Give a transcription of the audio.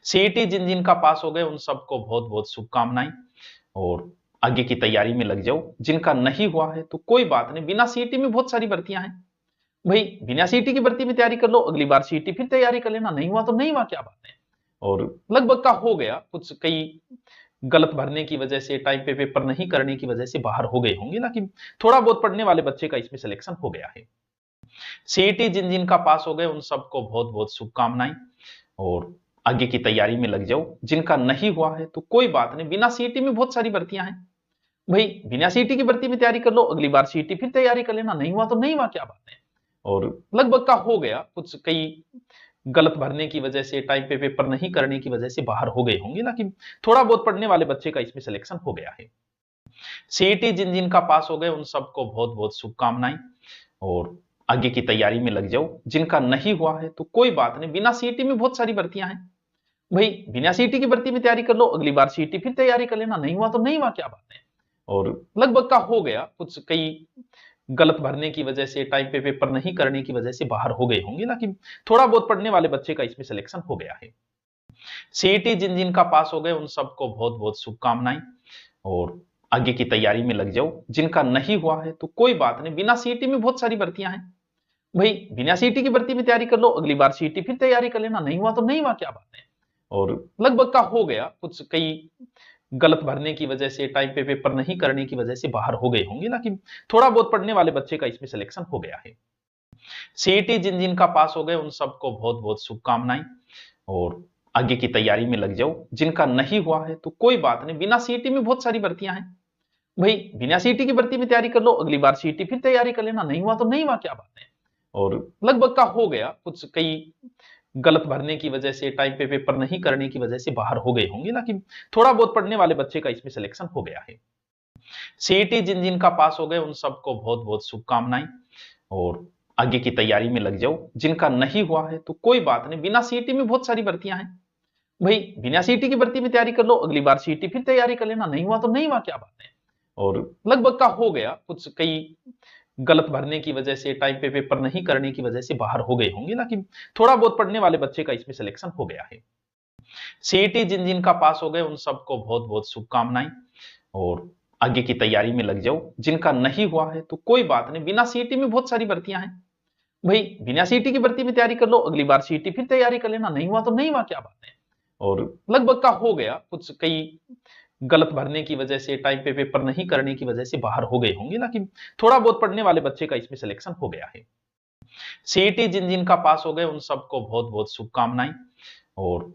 CET जिन जिन का पास हो गए उन सबको बहुत बहुत शुभकामनाएं और आगे की तैयारी में लग जाओ। जिनका नहीं हुआ है तो कोई बात नहीं, बिना सीईटी में बहुत सारी भर्तियां हैं भाई, बिना सीईटी की भर्ती में तैयारी कर लो, अगली बार सीईटी फिर तैयारी कर लेना, नहीं हुआ तो नहीं हुआ, क्या बात है। और लगभग का हो गया, कुछ कई गलत भरने की वजह से, टाइम पे पेपर नहीं करने की वजह से बाहर हो गए होंगे, लेकिन थोड़ा बहुत पढ़ने वाले बच्चे का इसमें सिलेक्शन हो गया है। सीईटी जिन जिन का पास हो गए उन सबको बहुत बहुत शुभकामनाएं और आगे की तैयारी में लग जाओ। जिनका नहीं हुआ है तो कोई बात नहीं, बिना सीईटी में बहुत सारी भर्तियां हैं भाई, बिना सीईटी की भर्ती में तैयारी कर लो, अगली बार सीईटी फिर तैयारी कर लेना, नहीं हुआ तो नहीं हुआ, क्या बात है। और लगभग का हो गया, कुछ कई गलत भरने की वजह से, टाइम पे पेपर नहीं करने की वजह से बाहर हो गए होंगे, लेकिन थोड़ा बहुत पढ़ने वाले बच्चे का इसमें सिलेक्शन हो गया है। सीईटी जिन जिन का पास हो गए उन सबको बहुत बहुत शुभकामनाएं और आगे की तैयारी में लग जाओ। जिनका नहीं हुआ है तो कोई बात नहीं, बिना सीईटी में बहुत सारी भर्तियां हैं भाई, बिना सीईटी की भर्ती में तैयारी कर लो, अगली बार सीईटी फिर तैयारी कर लेना, नहीं हुआ तो नहीं हुआ, क्या बात है। और लगभग का हो गया, कुछ कई गलत भरने की वजह से, टाइम पे पेपर नहीं करने की वजह से बाहर हो गए होंगे, लेकिन थोड़ा बहुत पढ़ने वाले बच्चे का इसमें सिलेक्शन हो गया है। सीईटी जिन जिन का पास हो गए उन सबको बहुत बहुत शुभकामनाएं और आगे की तैयारी में लग जाओ। जिनका नहीं हुआ है तो कोई बात नहीं, बिना सीईटी में बहुत सारी भर्तियां हैं भाई, बिना सीईटी की भर्ती में तैयारी कर लो, अगली बार सीईटी फिर तैयारी कर लेना, नहीं हुआ तो नहीं हुआ, क्या बात है। और लगभग का हो गया, कुछ कई गलत भरने की वजह से, टाइम पे पेपर नहीं करने की वजह से बाहर हो गए होंगे, लेकिन थोड़ा बहुत पढ़ने वाले बच्चे का इसमें सिलेक्शन हो गया है। सीईटी जिन जिन का पास हो गए उन सबको बहुत बहुत शुभकामनाएं और आगे की तैयारी में लग जाओ। जिनका नहीं हुआ है तो कोई बात नहीं, बिना सीईटी में बहुत सारी भर्तियां हैं भाई, बिना सीईटी की भर्ती में तैयारी कर लो, अगली बार सीईटी फिर तैयारी कर लेना, नहीं हुआ तो नहीं हुआ, क्या बात है। और लगभग का हो गया, कुछ कई गलत भरने की वजह से, टाइम पे पेपर नहीं करने की वजह से बाहर हो गए होंगे, लेकिन थोड़ा बहुत पढ़ने वाले बच्चे का इसमें सिलेक्शन हो गया है। सीईटी जिन जिन का पास हो गए उन सबको बहुत बहुत शुभकामनाएं और आगे की तैयारी में लग जाओ। जिनका नहीं हुआ है तो कोई बात नहीं, बिना सीईटी में बहुत सारी भर्तियां हैं भाई, बिना सीईटी की भर्ती में तैयारी कर लो, अगली बार सीईटी फिर तैयारी कर लेना, नहीं हुआ तो नहीं हुआ, क्या बात है। और लगभग का हो गया, कुछ कई गलत भरने की वजह से, टाइम पे पेपर नहीं करने की वजह से बाहर हो गए होंगे, लेकिन थोड़ा बहुत पढ़ने वाले बच्चे का इसमें सिलेक्शन हो गया है। सीईटी जिन जिन का पास हो गए उन सबको बहुत बहुत शुभकामनाएं और आगे की तैयारी में लग जाओ। जिनका नहीं हुआ है तो कोई बात नहीं, बिना सीईटी में बहुत सारी भर्तियां हैं भाई, बिना सीईटी की भर्ती में तैयारी कर लो, अगली बार सीईटी फिर तैयारी कर लेना, नहीं हुआ तो नहीं हुआ, क्या बात है। और लगभग का हो गया, कुछ कई गलत भरने की वजह से, टाइम पे पेपर नहीं करने की वजह से बाहर हो गए होंगे, लेकिन थोड़ा बहुत पढ़ने वाले बच्चे का इसमें सिलेक्शन हो गया है। सीईटी जिन जिन का पास हो गए उन सबको बहुत बहुत शुभकामनाएं और